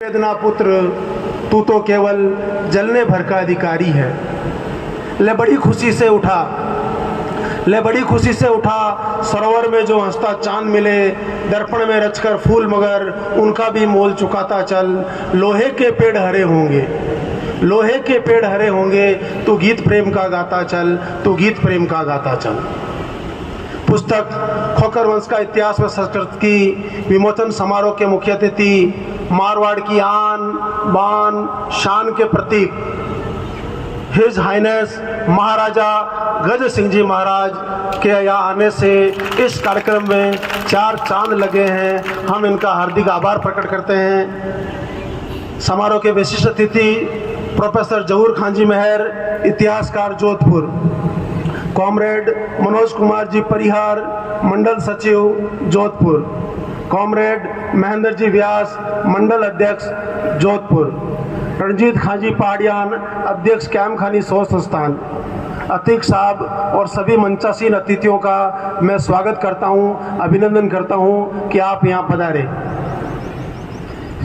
वेदना पुत्र तू तो केवल जलने भर का अधिकारी है। ले बड़ी खुशी से उठा, ले बड़ी खुशी से उठा, सरोवर में जो हंसता चांद मिले, दर्पण में रचकर फूल मगर उनका भी मोल चुकाता चल। लोहे के पेड़ हरे होंगे, लोहे के पेड़ हरे होंगे, तू गीत प्रेम का गाता चल, तू गीत प्रेम का गाता चल। पुस्तक खोखर वंश का इतिहास व संस्कृति की विमोचन समारोह के मुख्य अतिथि मारवाड़ की आन बान शान के प्रतीक हिज हाइनेस महाराजा गज सिंह जी महाराज के यहाँ आने से इस कार्यक्रम में 4 चांद लगे हैं। हम इनका हार्दिक आभार प्रकट करते हैं। समारोह के विशिष्ट अतिथि प्रोफेसर जहूर खान जी मेहर, इतिहासकार जोधपुर, कॉमरेड मनोज कुमार जी परिहार, मंडल सचिव जोधपुर, कॉमरेड महेंद्र जी व्यास, मंडल अध्यक्ष जोधपुर, रणजीत खान जी पहाड़ियान, अध्यक्ष कैम खानी सोच संस्थान, अतीक साहब और सभी मंचासीन अतिथियों का मैं स्वागत करता हूं, अभिनंदन करता हूं कि आप यहां पधारे।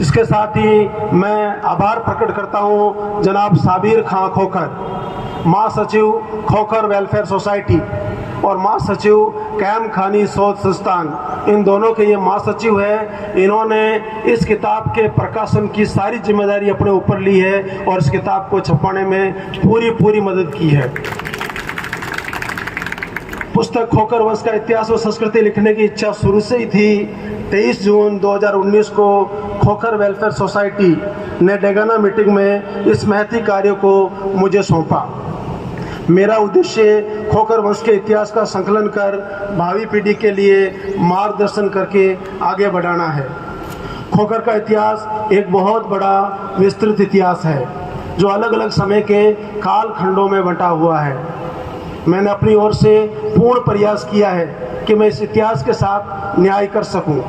इसके साथ ही मैं आभार प्रकट करता हूं जनाब साबिर खां खोखर, महासचिव खोखर वेलफेयर सोसाइटी और महासचिव कैम खानी सोच संस्थान, इन दोनों के ये महासचिव है। इन्होंने इस किताब के प्रकाशन की सारी जिम्मेदारी अपने ऊपर ली है और इस किताब को छपाने में पूरी मदद की है। पुस्तक खोखर वंश का इतिहास व संस्कृति लिखने की इच्छा शुरू से ही थी। 23 जून 2019 को खोखर वेलफेयर सोसाइटी ने डेगाना मीटिंग में इस महती कार्य को मुझे सौंपा। मेरा उद्देश्य खोखर वंश के इतिहास का संकलन कर भावी पीढ़ी के लिए मार्गदर्शन करके आगे बढ़ाना है। खोखर का इतिहास एक बहुत बड़ा विस्तृत इतिहास है जो अलग अलग समय के काल खंडों में बंटा हुआ है। मैंने अपनी ओर से पूर्ण प्रयास किया है कि मैं इस इतिहास के साथ न्याय कर सकूं।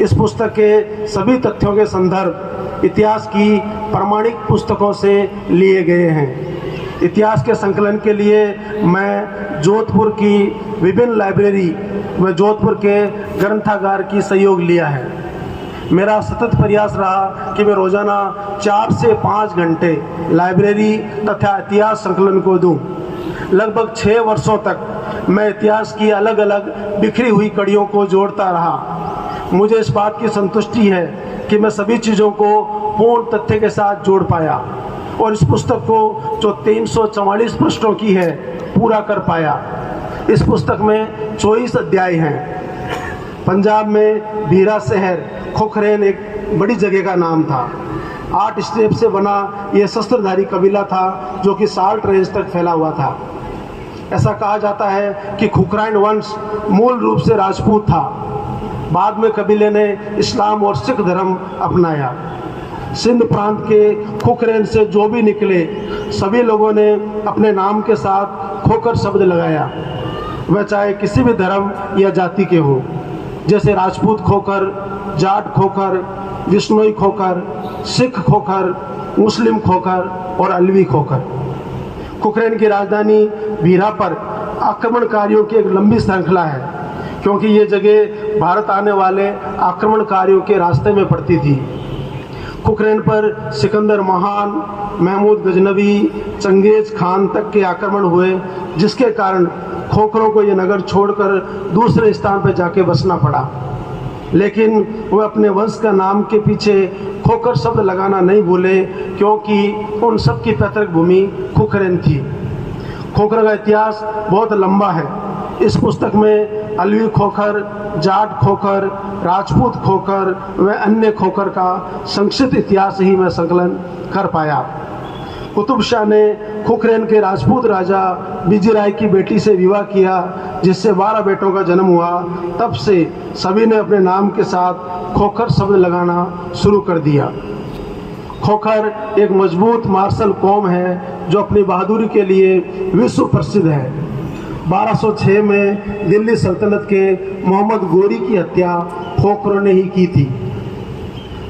इस पुस्तक के सभी तथ्यों के संदर्भ इतिहास की प्रमाणिक पुस्तकों से लिए गए हैं। इतिहास के संकलन के लिए मैं जोधपुर की विभिन्न लाइब्रेरी व जोधपुर के ग्रंथागार की सहयोग लिया है। मेरा सतत प्रयास रहा कि मैं रोजाना 4 से 5 घंटे लाइब्रेरी तथा इतिहास संकलन को दूं। लगभग 6 वर्षों तक मैं इतिहास की अलग अलग बिखरी हुई कड़ियों को जोड़ता रहा। मुझे इस बात की संतुष्टि है कि मैं सभी चीज़ों को पूर्ण तथ्य के साथ जोड़ पाया और इस पुस्तक को जो 344 पृष्ठों की है पूरा कर पाया। इस पुस्तक में 24 अध्याय हैं। पंजाब में भीरा शहर खोखरेन एक बड़ी जगह का नाम था। 8 स्टेप से बना यह शस्त्रधारी कबीला था जो कि साल्ट रेंज तक फैला हुआ था। ऐसा कहा जाता है कि खुखराइन वंश मूल रूप से राजपूत था। बाद में कबीले ने इस्लाम और सिख धर्म अपनाया। सिंध प्रांत के खुखरेन से जो भी निकले सभी लोगों ने अपने नाम के साथ खोखर शब्द लगाया, वह चाहे किसी भी धर्म या जाति के हो, जैसे राजपूत खोखर, जाट खोखर, विश्नोई खोखर, सिख खोखर, मुस्लिम खोखर और अलवी खोखर। खुखरेन की राजधानी भीरा पर आक्रमणकारियों की एक लंबी श्रृंखला है क्योंकि ये जगह भारत आने वाले आक्रमणकारियों के रास्ते में पड़ती थी। खुखरेन पर सिकंदर महान, महमूद गजनवी, चंगेज खान तक के आक्रमण हुए, जिसके कारण खोखरों को ये नगर छोड़कर दूसरे स्थान पर जाके बसना पड़ा। लेकिन वह अपने वंश का नाम के पीछे खोखर शब्द लगाना नहीं भूले क्योंकि उन सब की पैतृक भूमि खुखरेन थी। खोखर का इतिहास बहुत लंबा है। इस पुस्तक में अलवी खोखर, जाट खोखर, राजपूत खोखर व अन्य खोखर का संक्षिप्त इतिहास ही मैं संकलन कर पाया। कुतुब शाह ने खुखरेन के राजपूत राजा बिजीराय की बेटी से विवाह किया जिससे 12 बेटों का जन्म हुआ। तब से सभी ने अपने नाम के साथ खोखर शब्द लगाना शुरू कर दिया। खोखर एक मजबूत मार्शल कौम है जो अपनी बहादुरी के लिए विश्व प्रसिद्ध है। 1206 में दिल्ली सल्तनत के मोहम्मद गोरी की हत्या खोखरों ने ही की थी।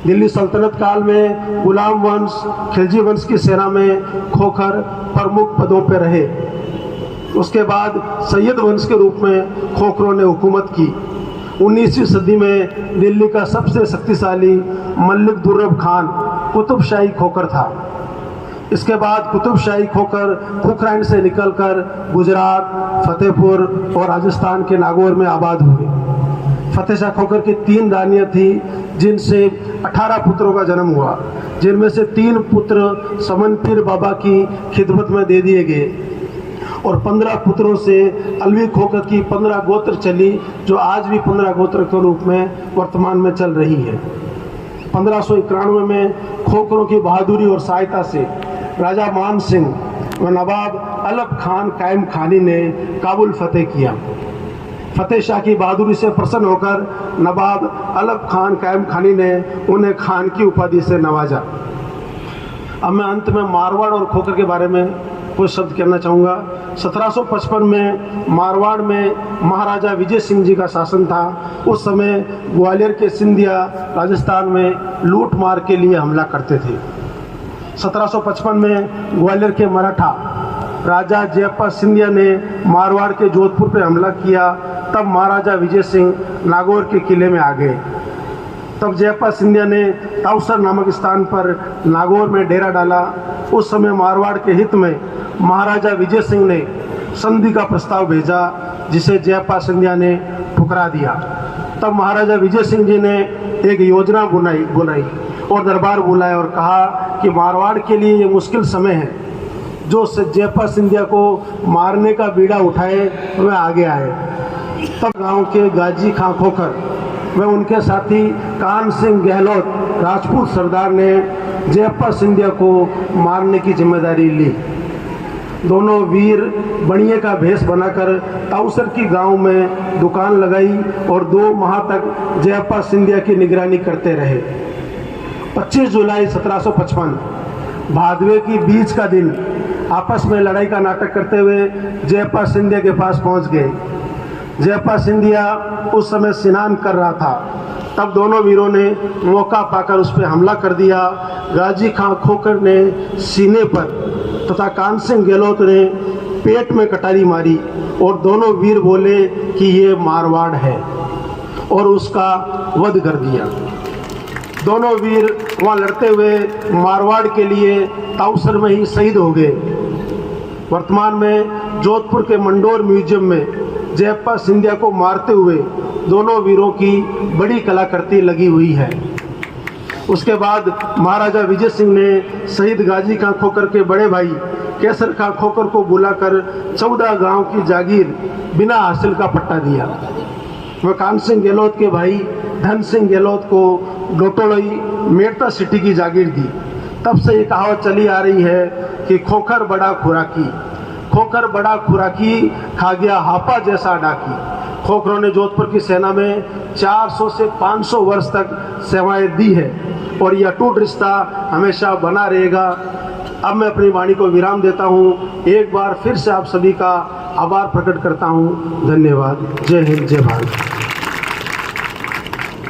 दिल्ली सल्तनत काल में गुलाम वंश, खिलजी वंश की सेना में खोखर प्रमुख पदों पर रहे। उसके बाद सैयद वंश के रूप में खोखरों ने हुकूमत की। 19वीं सदी में दिल्ली का सबसे शक्तिशाली मलिक दुर्रब खान कुतुबशाही खोखर था। इसके बाद कुतुबशाही खोखर खुखराइन से निकलकर गुजरात, फतेहपुर और राजस्थान के नागौर में आबाद हुए। फतेह शाह खोखर की 3 रानियाँ थी, जिनसे 18 पुत्रों का जन्म हुआ, जिनमें से 3 पुत्र समन पीर बाबा की खिदमत में दे दिए गए और 15 पुत्रों से अलवी खोखर की 15 गोत्र चली, जो आज भी 15 गोत्र के रूप में वर्तमान में चल रही है। 1591 में खोखरों की बहादुरी और सहायता से राजा मान सिंह व नवाब अलफ खान कायम खानी ने काबुल फतेह किया। फतेह शाह की बहादुरी से प्रसन्न होकर नवाब अलफ खान कायम खानी ने उन्हें खान की उपाधि से नवाजा। अब मैं अंत में मारवाड़ और खोखर के बारे में कुछ शब्द कहना चाहूँगा। 1755 में मारवाड़ में महाराजा विजय सिंह जी का शासन था। उस समय ग्वालियर के सिंधिया राजस्थान में लूट मार के लिए हमला करते थे। 1755 में ग्वालियर के मराठा राजा जयपाल सिंधिया ने मारवाड़ के जोधपुर पर हमला किया। तब महाराजा विजय सिंह नागौर के किले में आ गए। तब जयपाल सिंधिया ने ताउसर नामक स्थान पर नागौर में डेरा डाला। उस समय मारवाड़ के हित में महाराजा विजय सिंह ने संधि का प्रस्ताव भेजा, जिसे जयपाल सिंधिया ने ठुकरा दिया। तब महाराजा विजय सिंह जी ने एक योजना बुलाई और दरबार बुलाया और कहा कि मारवाड़ के लिए ये मुश्किल समय है, जो जयपाल सिंधिया को मारने का बीड़ा उठाए वह आगे आए। तब गांव के गाजी खां खोखर व उनके साथी कान सिंह गहलोत राजपूत सरदार ने जयपाल सिंधिया को मारने की जिम्मेदारी ली। दोनों वीर बनिए का भेष बनाकर ताउसर की गांव में दुकान लगाई और 2 माह तक जयपाल सिंधिया की निगरानी करते रहे। 25 जुलाई 1755 भादवे की बीच का दिन आपस में लड़ाई का नाटक करते हुए जयपाल सिंधिया के पास पहुंच गए। जयपाल सिंधिया उस समय स्नान कर रहा था। तब दोनों वीरों ने मौका पाकर उस पर हमला कर दिया। गाजी खां खोखर ने सीने पर तथा कान सिंह गहलोत ने पेट में कटारी मारी और दोनों वीर बोले कि ये मारवाड़ है और उसका वध कर दिया। दोनों वीर वहाँ लड़ते हुए मारवाड़ के लिए ताउसर में ही शहीद हो गए। वर्तमान में जोधपुर के मंडोर म्यूजियम में जयपाल सिंधिया को मारते हुए दोनों वीरों की बड़ी कलाकृति लगी हुई है। उसके बाद महाराजा विजय सिंह ने शहीद गाजी खां खोखर के बड़े भाई केसर खां खोखर को बुलाकर 14 गांव की जागीर बिना हासिल का पट्टा दिया। वह कान सिंह गहलोत के भाई धन सिंह गहलोत को डोटोलई मेड़ता सिटी की जागीर दी। तब से ये कहावत चली आ रही है कि खोखर बड़ा खुराकी, खोखर बड़ा खुराकी, खा गया हापा जैसा डाकी। खोखरों ने जोधपुर की सेना में 400 से 500 वर्ष तक सेवाएं दी है और यह अटूट रिश्ता हमेशा बना रहेगा। अब मैं अपनी वाणी को विराम देता हूँ। एक बार फिर से आप सभी का आभार प्रकट करता हूँ। धन्यवाद। जय हिंद, जय भारत।